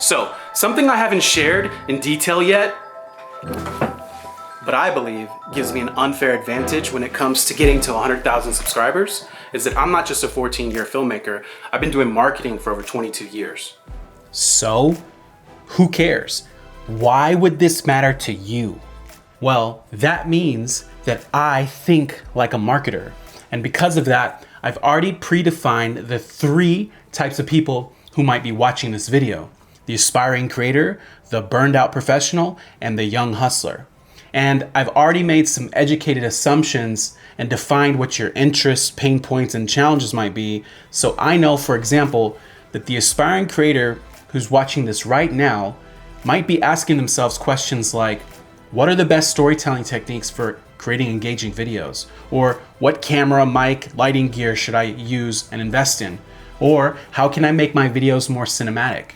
So, something I haven't shared in detail yet, but I believe gives me an unfair advantage when it comes to getting to 100,000 subscribers, is that I'm not just a 14-year filmmaker. I've been doing marketing for over 22 years. So, who cares? Why would this matter to you? Well, that means that I think like a marketer. And because of that, I've already predefined the 3 types of people who might be watching this video: the aspiring creator, the burned out professional, and the young hustler. And I've already made some educated assumptions and defined what your interests, pain points, and challenges might be. So I know, for example, that the aspiring creator who's watching this right now might be asking themselves questions like, what are the best storytelling techniques for creating engaging videos? Or what camera, mic, lighting gear should I use and invest in? Or how can I make my videos more cinematic?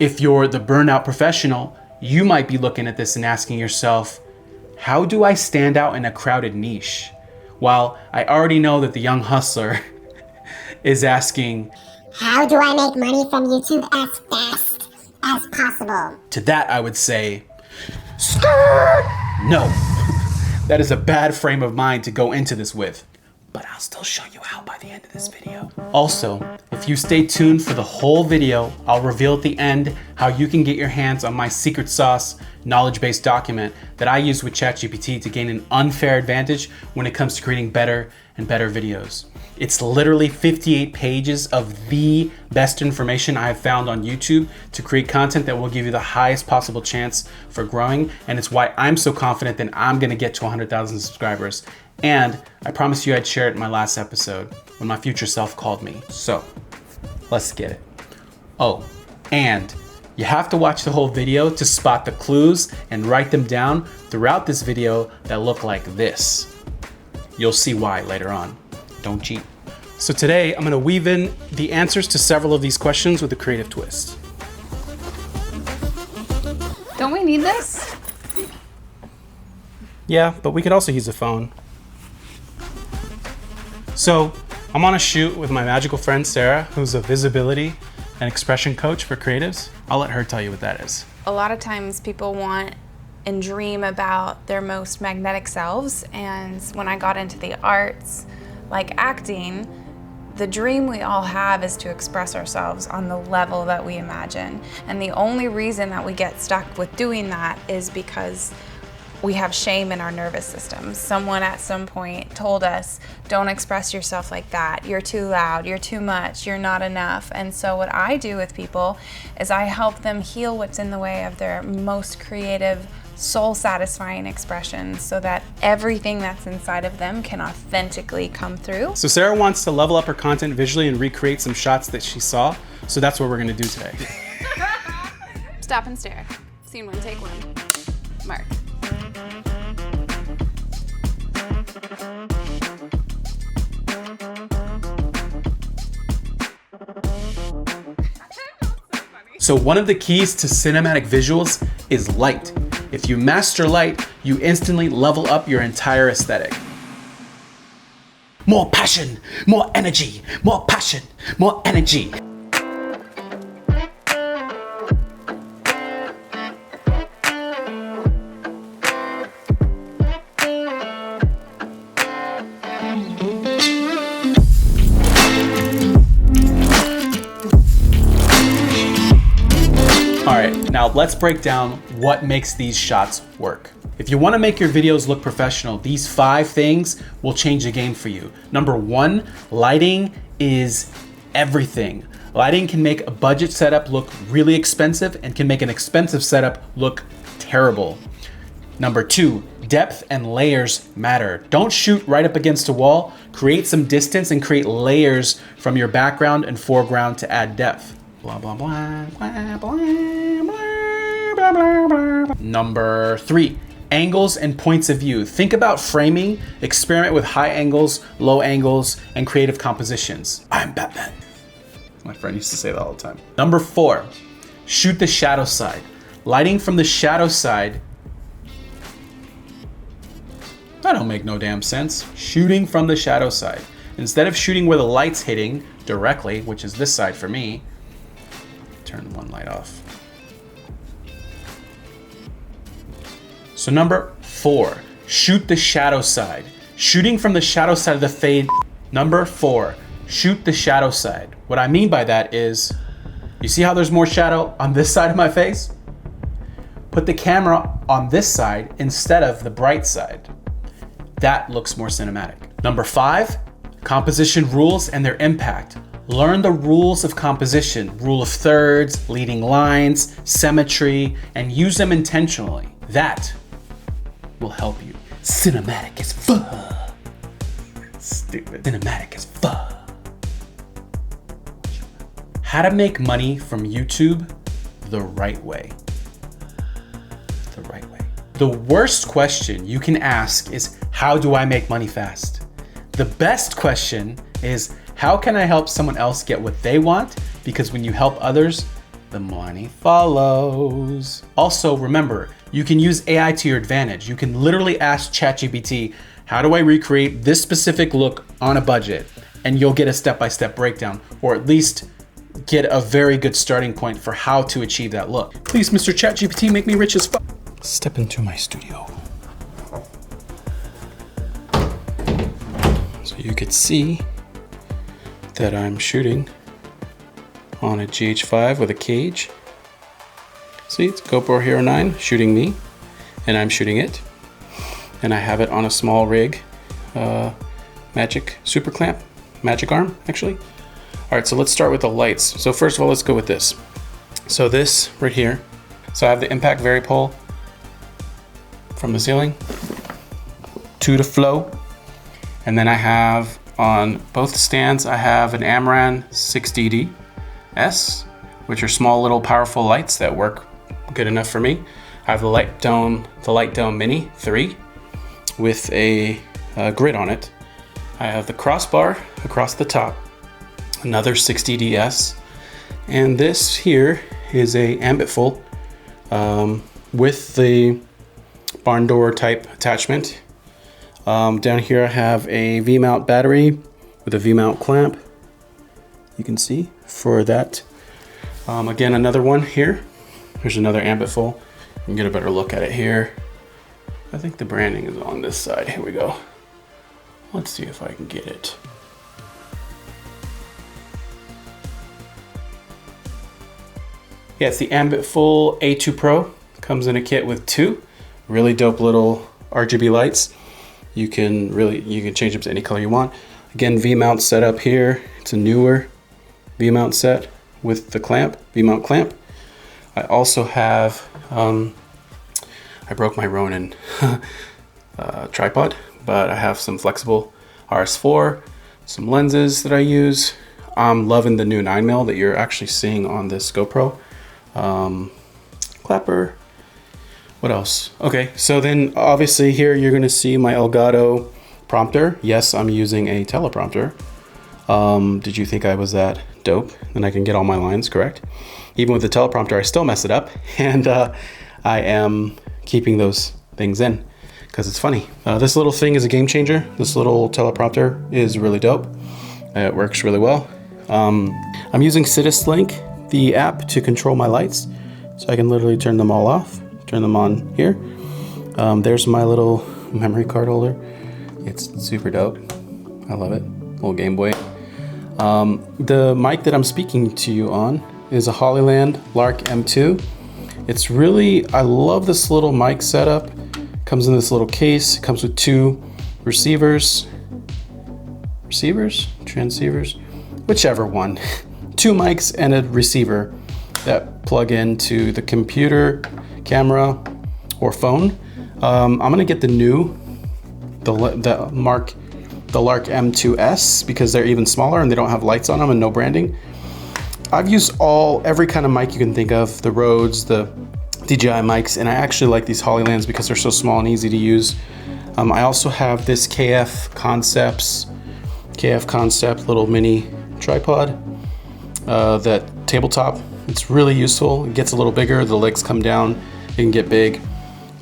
If you're the burnout professional, you might be looking at this and asking yourself, how do I stand out in a crowded niche? While I already know that the young hustler is asking, how do I make money from YouTube as fast as possible? To that I would say, skirt! No, that is a bad frame of mind to go into this with, but I'll still show you how by the end of this video. Also, if you stay tuned for the whole video, I'll reveal at the end how you can get your hands on my secret sauce, knowledge-based document that I use with ChatGPT to gain an unfair advantage when it comes to creating better and better videos. It's literally 58 pages of the best information I have found on YouTube to create content that will give you the highest possible chance for growing. And it's why I'm so confident that I'm gonna get to 100,000 subscribers. And I promised you I'd share it in my last episode when my future self called me. So let's get it. Oh, and you have to watch the whole video to spot the clues and write them down throughout this video that look like this. You'll see why later on. Don't cheat. So today I'm gonna weave in the answers to several of these questions with a creative twist. Don't we need this? Yeah, but we could also use a phone. So I'm on a shoot with my magical friend Sarah, who's a visibility and expression coach for creatives. I'll let her tell you what that is. A lot of times people want and dream about their most magnetic selves, and when I got into the arts, like acting, the dream we all have is to express ourselves on the level that we imagine. And the only reason that we get stuck with doing that is because we have shame in our nervous system. Someone at some point told us, don't express yourself like that. You're too loud, you're too much, you're not enough. And so what I do with people is I help them heal what's in the way of their most creative, soul-satisfying expressions so that everything that's inside of them can authentically come through. So Sarah wants to level up her content visually and recreate some shots that she saw. So that's what we're gonna do today. Stop and stare. Scene 1, take 1. Mark. So one of the keys to cinematic visuals is light. If you master light, you instantly level up your entire aesthetic. More passion, more energy, more passion, more energy. All right, now let's break down what makes these shots work. If you want to make your videos look professional, these 5 things will change the game for you. Number 1, lighting is everything. Lighting can make a budget setup look really expensive and can make an expensive setup look terrible. Number 2, depth and layers matter. Don't shoot right up against a wall. Create some distance and create layers from your background and foreground to add depth. Blah, blah, blah, blah, blah, blah, blah, blah, blah. Number 3, angles and points of view. Think about framing, experiment with high angles, low angles, and creative compositions. I'm Batman. My friend used to say that all the time. Number 4, shoot the shadow side. Lighting from the shadow side. That don't make no damn sense. Shooting from the shadow side. Instead of shooting where the light's hitting directly, which is this side for me, turn one light off. So number 4, shoot the shadow side. Shooting from the shadow side of the fade. Number 4, shoot the shadow side. What I mean by that is, you see how there's more shadow on this side of my face? Put the camera on this side instead of the bright side. That looks more cinematic. Number 5, composition rules and their impact. Learn the rules of composition, rule of thirds, leading lines, symmetry, and use them intentionally. That will help you. Cinematic as fuck. Stupid. Cinematic as fuck. How to make money from YouTube the right way. The right way. The worst question you can ask is, how do I make money fast? The best question is, how can I help someone else get what they want? Because when you help others, the money follows. Also, remember, you can use AI to your advantage. You can literally ask ChatGPT, how do I recreate this specific look on a budget? And you'll get a step-by-step breakdown, or at least get a very good starting point for how to achieve that look. Please, Mr. ChatGPT, make me rich as fuck. Step into my studio. So you could see that I'm shooting on a GH5 with a cage. See, it's GoPro Hero 9 shooting me, and I'm shooting it. And I have it on a small rig, Magic Super Clamp, Magic Arm, actually. All right, so let's start with the lights. So first of all, let's go with this. So this right here. So I have the impact varipole from the ceiling to the flow. And then I have on both stands, I have an Amaran 6DD-S, which are small little powerful lights that work good enough for me. I have the Light Dome Mini 3 with a grid on it. I have the crossbar across the top, another 6DD-S, and this here is a ambit full with the barn door type attachment. Down here I have a V-mount battery with a V-mount clamp. You can see for that. Again, another one here. Here's another ambit full. You can get a better look at it here. I think the branding is on this side. Here we go. Let's see if I can get it. Yeah, it's the ambit full A2 Pro. Comes in a kit with 2 really dope little RGB lights. You can change them to any color you want. Again, V-mount setup here. It's a newer V-mount set with the clamp, V-mount clamp. I also have, I broke my Ronin tripod, but I have some flexible RS4, some lenses that I use. I'm loving the new 9mm that you're actually seeing on this GoPro. Clapper. What else? Okay, so then obviously here you're gonna see my Elgato prompter. Yes, I'm using a teleprompter. Did you think I was that dope? And I can get all my lines correct. Even with the teleprompter, I still mess it up. And I am keeping those things in because it's funny. This little thing is a game changer. This little teleprompter is really dope. It works really well. I'm using Citus Link, the app, to control my lights. So I can literally turn them all off, turn them on here. There's my little memory card holder. It's super dope. I love it. Little Game Boy. The mic that I'm speaking to you on is a Hollyland Lark M2. It's really, I love this little mic setup. Comes in this little case. It comes with 2 receivers, transceivers, whichever one. 2 mics and a receiver that plug into the computer, camera, or phone. I'm gonna get the Lark M2S because they're even smaller and they don't have lights on them and no branding. I've used every kind of mic you can think of, the Rhodes, the DJI mics, and I actually like these Hollylands because they're so small and easy to use. I also have this KF Concept little mini tripod, that tabletop. It's really useful. It gets a little bigger, the legs come down, it can get big.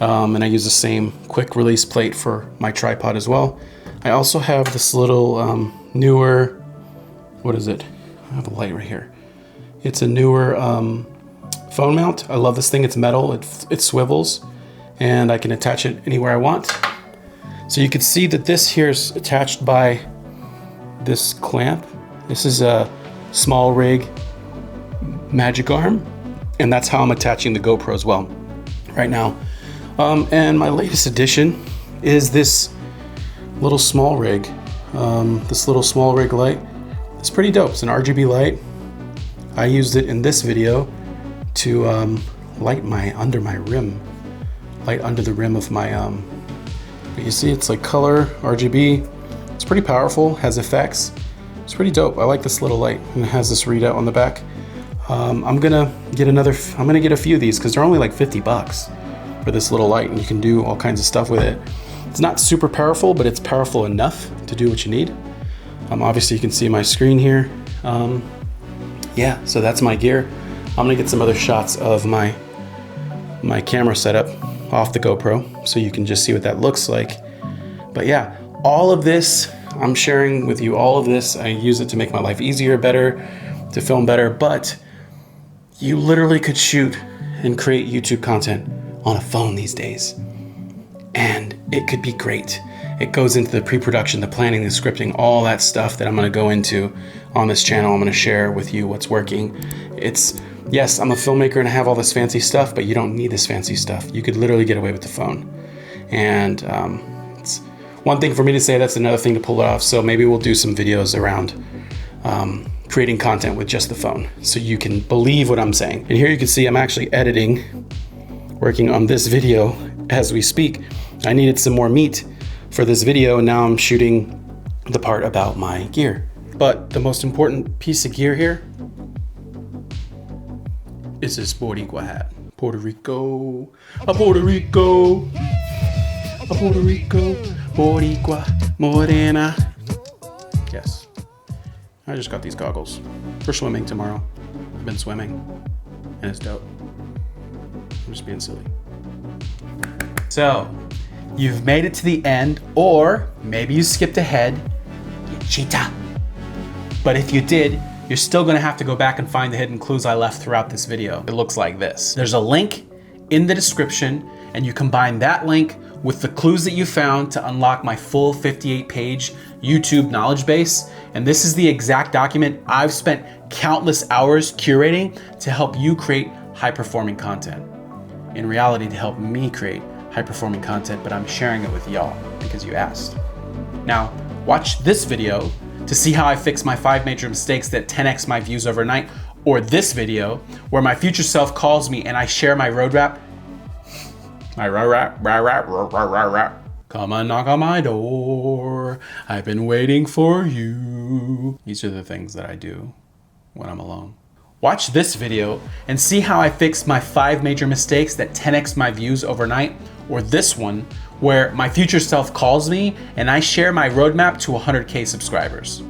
And I use the same quick release plate for my tripod as well. I also have this little newer, what is it? I have a light right here. It's a newer phone mount. I love this thing. It's metal. It swivels, and I can attach it anywhere I want. So you can see that this here is attached by this clamp. This is a small rig magic arm, and that's how I'm attaching the GoPro as well right now. And my latest addition is this little small rig. This little small rig light. It's pretty dope. It's an RGB light. I used it in this video to light under my rim. Light under the rim of my, but you see it's like color, RGB. It's pretty powerful, has effects. It's pretty dope. I like this little light, and it has this readout on the back. I'm gonna get a few of these because they're only like 50 bucks for this little light, and you can do all kinds of stuff with it. It's not super powerful, but it's powerful enough to do what you need. Obviously you can see my screen here. Yeah, so that's my gear. I'm gonna get some other shots of my camera setup off the GoPro so you can just see what that looks like. But yeah, all of this, I'm sharing with you all of this. I use it to make my life easier, better, to film better, but you literally could shoot and create YouTube content on a phone these days. And it could be great. It goes into the pre-production, the planning, the scripting, all that stuff that I'm gonna go into on this channel. I'm gonna share with you what's working. Yes, I'm a filmmaker and I have all this fancy stuff, but you don't need this fancy stuff. You could literally get away with the phone. And it's one thing for me to say, that's another thing to pull it off. So maybe we'll do some videos around creating content with just the phone so you can believe what I'm saying. And here you can see I'm actually working on this video as we speak. I needed some more meat for this video, and now I'm shooting the part about my gear. But the most important piece of gear here is this Boricua hat. Puerto Rico, a Puerto Rico, a Puerto Rico, Boricua, Morena. Yes, I just got these goggles for swimming tomorrow. I've been swimming, and it's dope. I'm just being silly. So, you've made it to the end, or maybe you skipped ahead, you cheetah. But if you did, you're still gonna have to go back and find the hidden clues I left throughout this video. It looks like this. There's a link in the description, and you combine that link with the clues that you found to unlock my full 58-page YouTube knowledge base. And this is the exact document I've spent countless hours curating to help you create high-performing content. In reality, to help me create high-performing content, but I'm sharing it with y'all because you asked. Now, watch this video to see how I fix my 5 major mistakes that 10x my views overnight, or this video where my future self calls me and I share my roadmap. Come and knock on my door. I've been waiting for you. These are the things that I do when I'm alone. Watch this video and see how I fixed my 5 major mistakes that 10x my views overnight, or this one where my future self calls me and I share my roadmap to 100K subscribers.